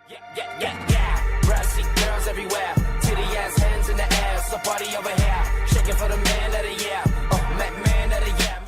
Yeah. Brassy girls everywhere. Titty ass hands in the air. So party over here. Shaking for the man of the year. Oh, man of the year.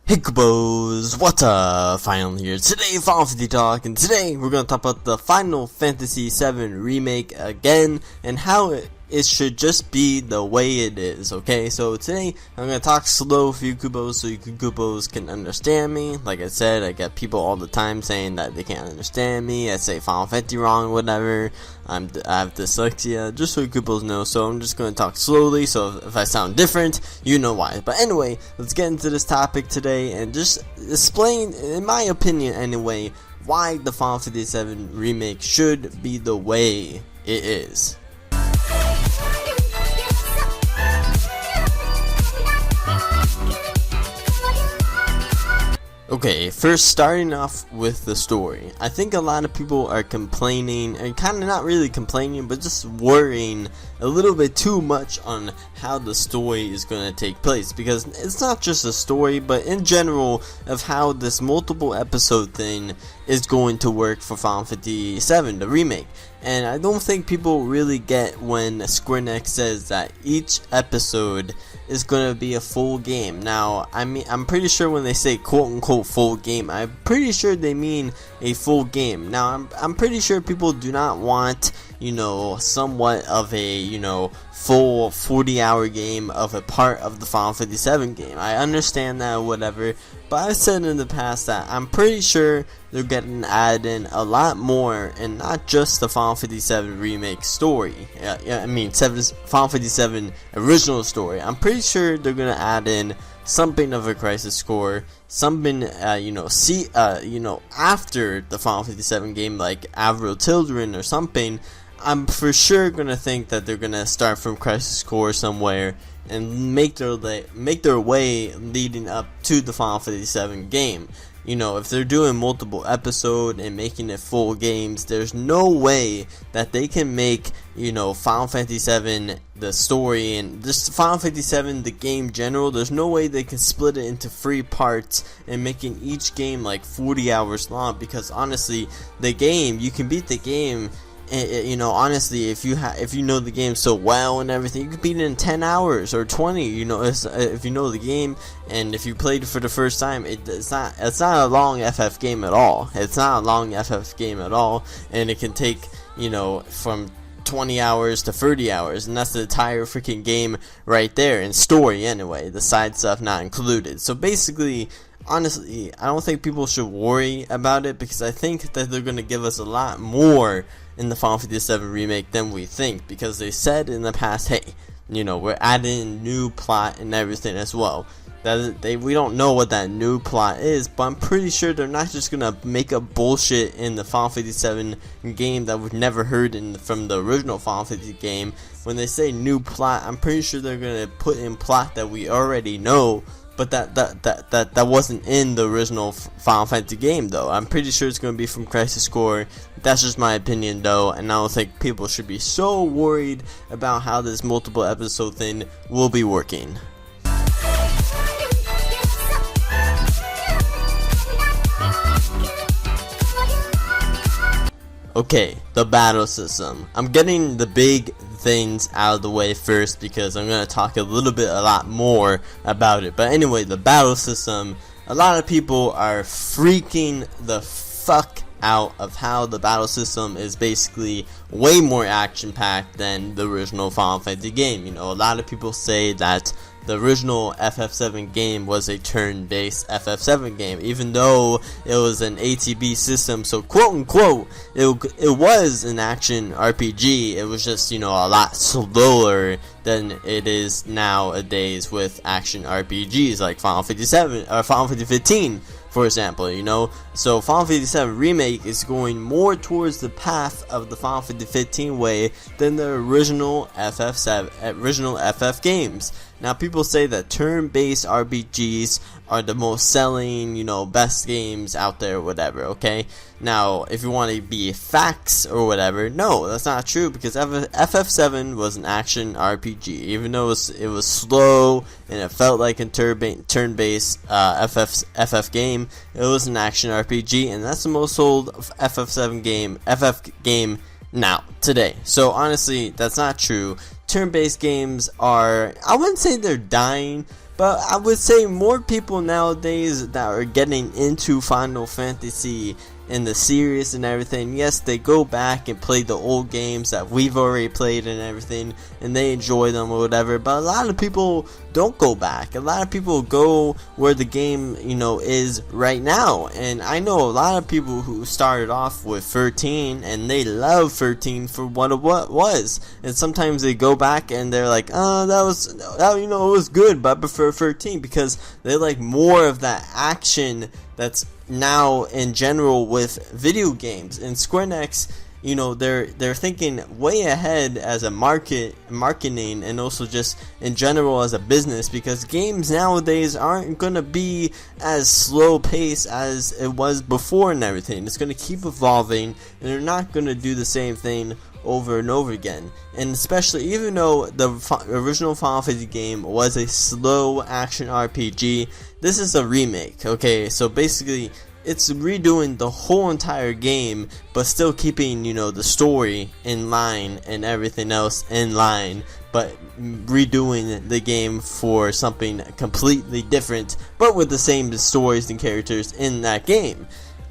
Hey Kubos, what's up? Final here. Today, Final Fantasy Talk, and today we're going to talk about the Final Fantasy VII Remake again, and how it should just be the way it is, okay? So today, I'm going to talk slow for you Kubos, so you Kubos can understand me. Like I said, I get people all the time saying that they can't understand me, I say Final Fantasy wrong, whatever. I have dyslexia, just so you Kubos know, so I'm just going to talk slowly, so if I sound different, you know why. But anyway, let's get into this topic today, and just explain, in my opinion anyway, why the Final Fantasy VII Remake should be the way it is. Okay, first starting off with the story. I think a lot of people are complaining, and kind of not really complaining, but just worrying a little bit too much on how the story is going to take place, because it's not just a story, but in general of how this multiple episode thing is going to work for Final Fantasy VII, the remake. And I don't think people really get when Square Enix says that each episode is going to be a full game. Now, I mean, I'm pretty sure when they say quote-unquote full game, I'm pretty sure they mean a full game. Now, I'm pretty sure people do not want, you know, somewhat of a, you know, full 40-hour game of a part of the Final Fantasy VII game. I understand that or whatever, but I've said in the past that I'm pretty sure they're getting added in a lot more, and not just the Final Fantasy VII Remake story. I mean, Final Fantasy VII original story. I'm pretty sure they're gonna add in something of a crisis core, something, you know, after the Final Fantasy VII game, like Avril Children or something. I'm for sure gonna think that they're gonna start from Crisis Core somewhere and make their way leading up to the Final Fantasy VII game. You know, if they're doing multiple episodes and making it full games, there's no way that they can make, you know, Final Fantasy VII the story and just Final Fantasy VII the game general. There's no way they can split it into 3 parts and making each game like 40 hours long, because honestly, the game, you can beat the game. You know, honestly, if you know the game so well and everything, you could beat it in 10 hours or 20. You know, if you know the game and if you played it for the first time, it's not a long FF game at all. It's not a long FF game at all, and it can take, you know, from 20 hours to 30 hours, and that's the entire freaking game right there, in story anyway, the side stuff not included. So basically, honestly, I don't think people should worry about it, because I think that they're going to give us a lot more in the Final Fantasy VII Remake than we think, because they said in the past, hey, you know, we're adding new plot and everything as well. We don't know what that new plot is, but I'm pretty sure they're not just gonna make up bullshit in the Final Fantasy VII game that we've never heard from the original Final Fantasy game. When they say new plot, I'm pretty sure they're gonna put in plot that we already know, but that wasn't in the original Final Fantasy game, though. I'm pretty sure it's going to be from Crisis Core. That's just my opinion, though, and I don't think people should be so worried about how this multiple episode thing will be working. Okay, the battle system. I'm getting the big things out of the way first, because I'm going to talk a lot more about it. But anyway, the battle system, a lot of people are freaking the fuck out of how the battle system is basically way more action-packed than the original Final Fantasy game. You know, a lot of people say that the original FF7 game was a turn-based FF7 game, even though it was an ATB system, so quote-unquote, it was an action RPG. It was just, you know, a lot slower than it is nowadays with action RPGs like Final Fantasy VII or Final Fantasy 15, for example, you know. So Final Fantasy VII Remake is going more towards the path of the Final Fantasy 15 way than the original FF games. Now, people say that turn-based RPGs are the most selling, best games out there or whatever, okay? Now, if you want to be facts or whatever, no, that's not true, because FF7 was an action RPG. Even though it was slow and it felt like a turn-based FF game, it was an action RPG, and that's the most sold FF game now, today. So honestly, that's not true. Turn-based games are, I wouldn't say they're dying, but I would say more people nowadays that are getting into Final Fantasy and the series and everything, yes, they go back and play the old games that we've already played and everything, and they enjoy them or whatever, but a lot of people don't go back. A lot of people go where the game, is right now, and I know a lot of people who started off with 13, and they love 13 for what it was, and sometimes they go back and they're like, it was good, but I prefer 13, because they like more of that action that's now in general with video games. And Square Enix, they're thinking way ahead as a marketing, and also just in general as a business, because games nowadays aren't gonna be as slow paced as it was before and everything. It's gonna keep evolving, and they're not gonna do the same thing over and over again. And especially, even though the original Final Fantasy game was a slow action RPG, this is a remake, okay? So basically, it's redoing the whole entire game, but still keeping, the story in line and everything else in line, but redoing the game for something completely different, but with the same stories and characters in that game.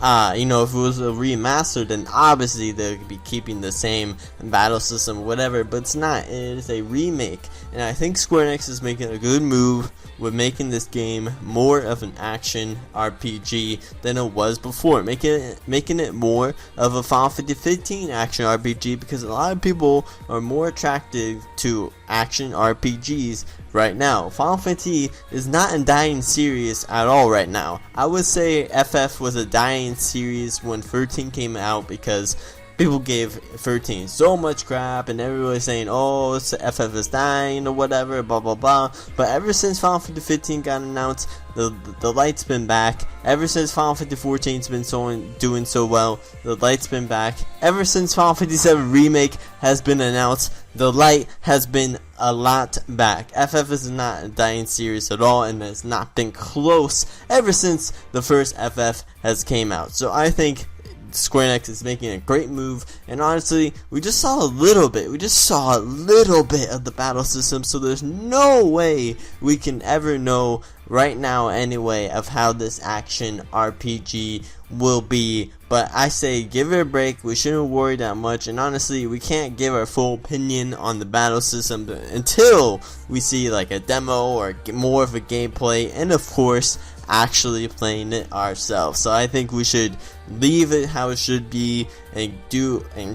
If it was a remaster, then obviously they'd be keeping the same battle system or whatever, but it's not. It is a remake, and I think Square Enix is making a good move with making this game more of an action RPG than it was before, making it more of a Final Fantasy 15 action RPG, because a lot of people are more attracted to action RPGs right now. Final Fantasy is not a dying series at all right now. I would say FF was a dying series when 13 came out, because people gave 13 so much crap, and everybody was saying, oh, FF is dying or whatever, blah blah blah. But ever since Final Fantasy 15 got announced, the light's been back. Ever since Final Fantasy 14's been doing so well, the light's been back. Ever since Final Fantasy VII Remake has been announced, the light has been a lot back. FF is not a dying series at all, and has not been close ever since the first FF has came out. So I think Square Enix is making a great move, and honestly, we just saw a little bit of the battle system, so there's no way we can ever know right now anyway of how this action RPG will be. But I say give it a break. We shouldn't worry that much, and honestly, we can't give our full opinion on the battle system until we see like a demo or more of a gameplay, and of course actually playing it ourselves. So I think we should leave it how it should be, and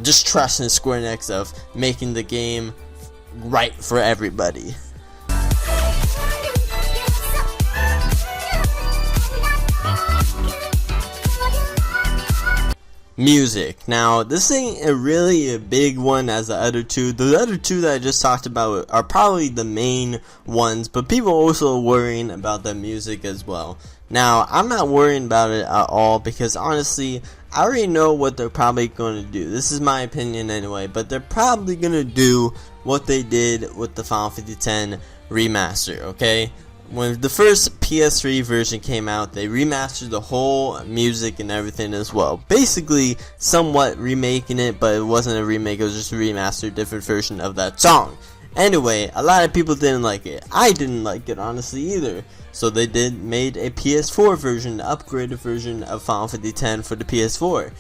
just trust in Square Enix of making the game right for everybody. Music. Now, this ain't really a big one as the other two. The other two that I just talked about are probably the main ones, but people are also worrying about the music as well. Now, I'm not worrying about it at all, because honestly, I already know what they're probably going to do. This is my opinion anyway, but they're probably going to do what they did with the Final Fantasy X remaster, okay? When the first PS3 version came out, they remastered the whole music and everything as well. Basically, somewhat remaking it, but it wasn't a remake, it was just a remastered, different version of that song. Anyway, a lot of people didn't like it. I didn't like it, honestly, either. So they made a PS4 version, upgraded version of Final Fantasy X for the PS4.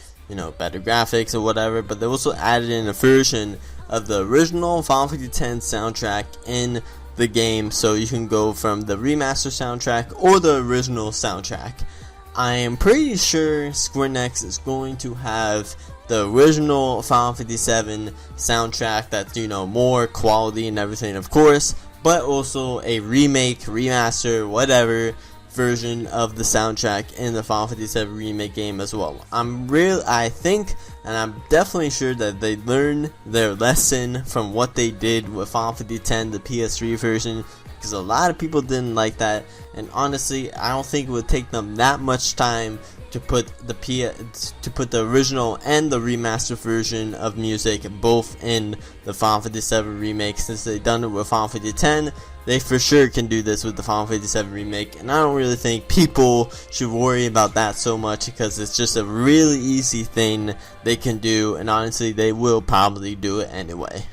Better graphics or whatever, but they also added in a version of the original Final Fantasy X soundtrack in the game, so you can go from the remaster soundtrack or the original soundtrack. I am pretty sure Square Enix is going to have the original Final Fantasy VII soundtrack that's, more quality and everything, of course, but also a remake, remaster, whatever version of the soundtrack in the Final Fantasy VII Remake game as well. I think, and I'm definitely sure that they learned their lesson from what they did with Final Fantasy X, the PS3 version, because a lot of people didn't like that, and honestly I don't think it would take them that much time to put the original and the remastered version of music both in the Final Fantasy VII Remake. Since they've done it with Final Fantasy X, they for sure can do this with the Final Fantasy VII Remake, and I don't really think people should worry about that so much, because it's just a really easy thing they can do, and honestly they will probably do it anyway.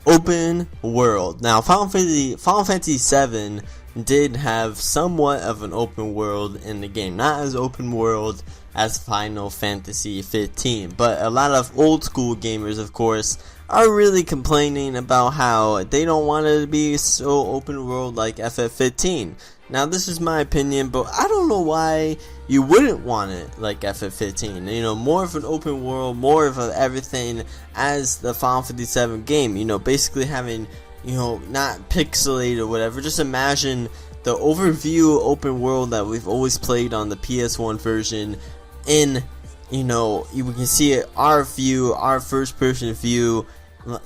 Open world. Now Final Fantasy VII did have somewhat of an open world in the game, not as open world as Final Fantasy 15, but a lot of old school gamers of course are really complaining about how they don't want it to be so open world like FF15. Now this is my opinion, but I don't know why you wouldn't want it like FF15. You know, more of an open world, more of everything as the Final Fantasy VII game. You know, basically having, you know, not pixelated or whatever. Just imagine the overview open world that we've always played on the PS1 version in, you know, you can see it, our view, our first person view,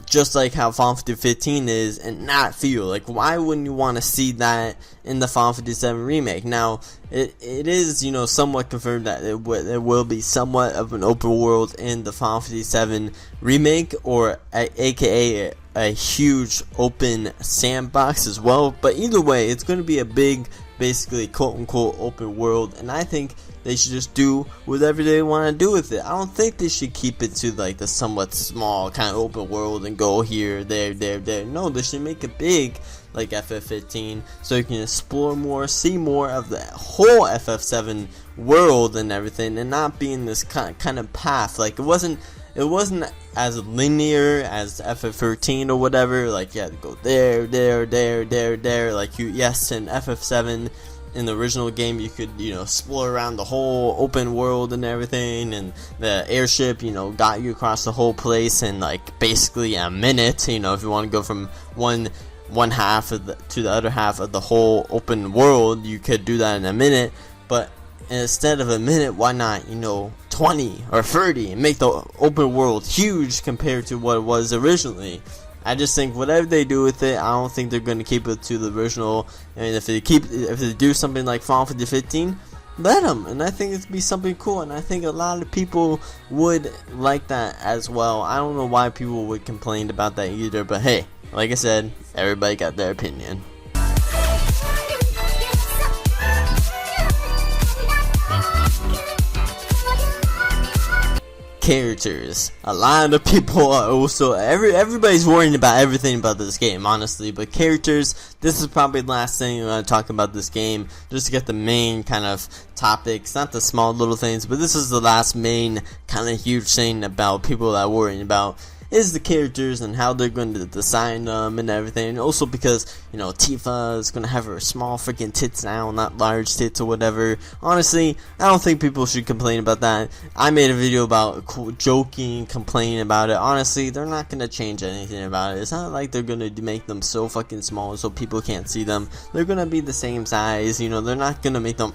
just like how Final Fantasy 15 is, and not feel like, why wouldn't you want to see that in the Final Fantasy VII Remake? Now it is, you know, somewhat confirmed that it will be somewhat of an open world in the Final Fantasy VII Remake, or aka a huge open sandbox as well. But either way, it's going to be a big, basically quote unquote open world, and I think they should just do whatever they want to do with it. I don't think they should keep it to like the somewhat small kind of open world and go here, there. No, they should make it big like FF15, so you can explore more, see more of the whole FF7 world and everything, and not be in this kind of path. Like it wasn't as linear as FF13 or whatever. Like you had to go there. Like yes, in FF7. In the original game, you could, you know, explore around the whole open world and everything, and the airship, you know, got you across the whole place in like basically a minute. You know, if you want to go from one half of to the other half of the whole open world, you could do that in a minute. But instead of a minute, why not, you know, 20 or 30 and make the open world huge compared to what it was originally? I just think whatever they do with it, I don't think they're going to keep it to the original. And if they do something like Final Fantasy 15, let them. And I think it'd be something cool. And I think a lot of people would like that as well. I don't know why people would complain about that either. But hey, like I said, everybody got their opinion. Characters. A lot of people are also everybody's worrying about everything about this game, honestly, but characters, this is probably the last thing I'm going to talk about this game, just to get the main kind of topics, not the small little things, but this is the last main kind of huge thing about people that are worrying about is the characters and how they're going to design them and everything. And also because, you know, Tifa is going to have her small freaking tits now, not large tits or whatever. Honestly, I don't think people should complain about that. I made a video about joking, complaining about it. Honestly, they're not going to change anything about it. It's not like they're going to make them so fucking small so people can't see them. They're going to be the same size, you know. They're not going to make them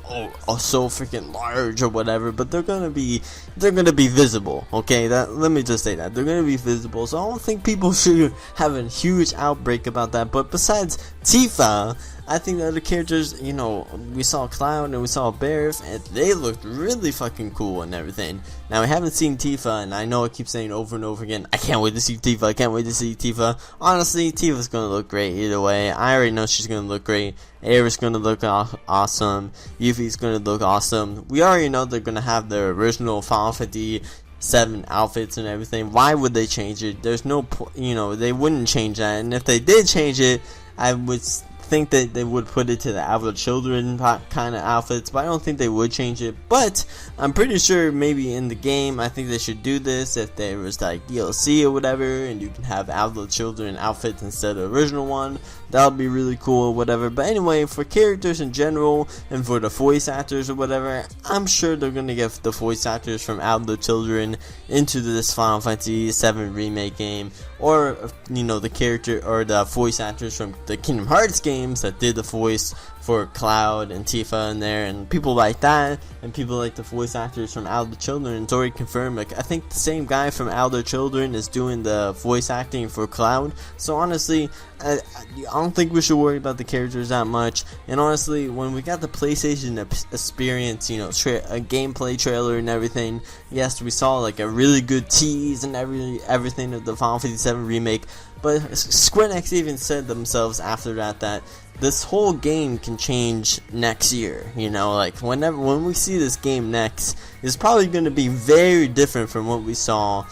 so freaking large or whatever, but they're going to be visible, okay? Let me just say that. They're going to be visible. So I don't think people should have a huge outbreak about that. But besides Tifa, I think the other characters, you know, we saw Cloud and we saw Bear, and they looked really fucking cool and everything. Now, we haven't seen Tifa, and I know I keep saying over and over again, I can't wait to see Tifa, I can't wait to see Tifa. Honestly, Tifa's gonna look great either way. I already know she's gonna look great. Aerith's gonna look awesome. Yuffie's gonna look awesome. We already know they're gonna have their original Final Fantasy 7 outfits and everything. Why would they change it? There's no, you know, they wouldn't change that. And if they did change it, I would think that they would put it to the Adult Children kind of outfits, but I don't think they would change it. But I'm pretty sure maybe in the game, I think they should do this if there was like DLC or whatever, and you can have Adult Children outfits instead of the original one. That would be really cool or whatever. But anyway, for characters in general and for the voice actors or whatever, I'm sure they're gonna get the voice actors from Adult Children into this Final Fantasy VII Remake game, or you know, the character or the voice actors from the Kingdom Hearts games that did the voice for Cloud and Tifa in there, and people like that, and people like the voice actors from Elder Children. It's already confirmed. Like, I think the same guy from Elder Children is doing the voice acting for Cloud. So honestly, I don't think we should worry about the characters that much. And honestly, when we got the PlayStation experience, you know, a gameplay trailer and everything, yes, we saw like a really good tease and everything of the Final Fantasy VII Remake. But Square Enix even said themselves after that this whole game can change next year. You know, like when we see this game next, it's probably going to be very different from what we saw,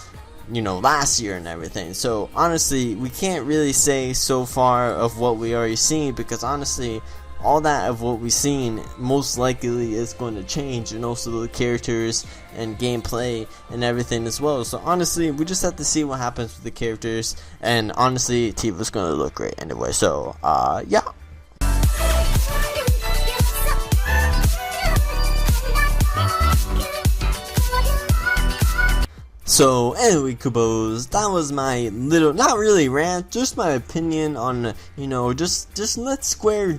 you know, last year and everything. So honestly, we can't really say so far of what we already seen, because honestly, all that of what we've seen most likely is going to change, and also the characters and gameplay and everything as well. So honestly, we just have to see what happens with the characters, and honestly, Tifa's going to look great anyway. So yeah. So anyway, Kubos, that was my little, not really rant, just my opinion on, you know, just let Square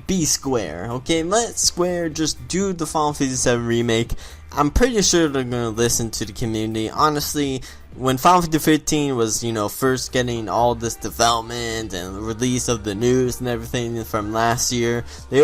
be Square, okay? Let Square just do the Final Fantasy VII Remake. I'm pretty sure they're gonna listen to the community. Honestly, when Final Fantasy 15 was, you know, first getting all this development and release of the news and everything from last year, they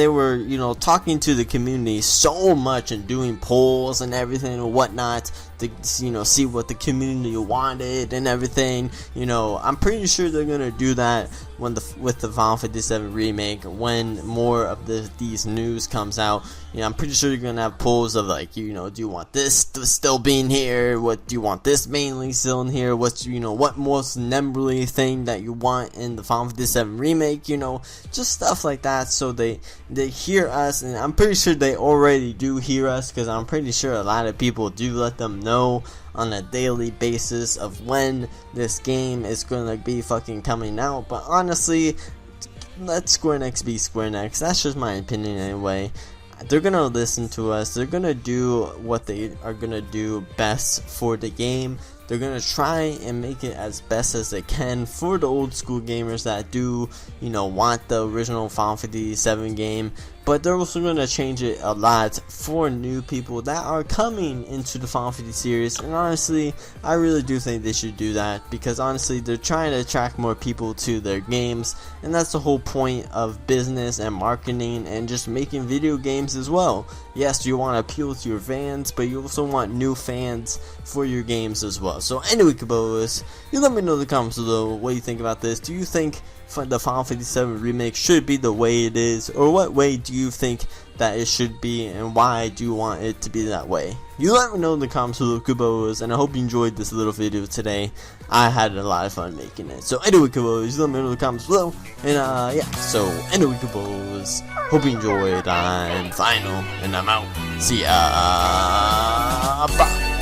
were, you know, talking to the community so much and doing polls and everything and whatnot to, you know, see what the community wanted and everything. You know, I'm pretty sure they're gonna do that with the Final Fantasy VII Remake when more of these news comes out. You know, I'm pretty sure you're gonna have polls of like, you know, do you want this still being here? What do you want this mainly still in here? What's, you know, what most numberly thing that you want in the Final Fantasy VII Remake? You know, just stuff like that. So they hear us, and I'm pretty sure they already do hear us, because I'm pretty sure a lot of people do let them know on a daily basis of when this game is gonna be fucking coming out. But honestly, let Square Enix be Square Enix. That's just my opinion anyway. They're gonna listen to us. They're gonna do what they are gonna do best for the game. They're gonna try and make it as best as they can for the old school gamers that do, you know, want the original Final Fantasy VII game. But they're also going to change it a lot for new people that are coming into the Final Fantasy series. And honestly, I really do think they should do that, because honestly, they're trying to attract more people to their games. And that's the whole point of business and marketing and just making video games as well. Yes, you want to appeal to your fans, but you also want new fans for your games as well. So anyway, Kabos, you let me know in the comments below what you think about this. Do you think the Final Fantasy VII Remake should be the way it is, or what way do you think that it should be, and why do you want it to be that way? You let me know in the comments below, Kubos, and I hope you enjoyed this little video today. I had a lot of fun making it. So anyway, Kubos, let me know in the comments below, and yeah, so anyway, Kubos, hope you enjoyed. I'm Final, and I'm out. See ya, bye.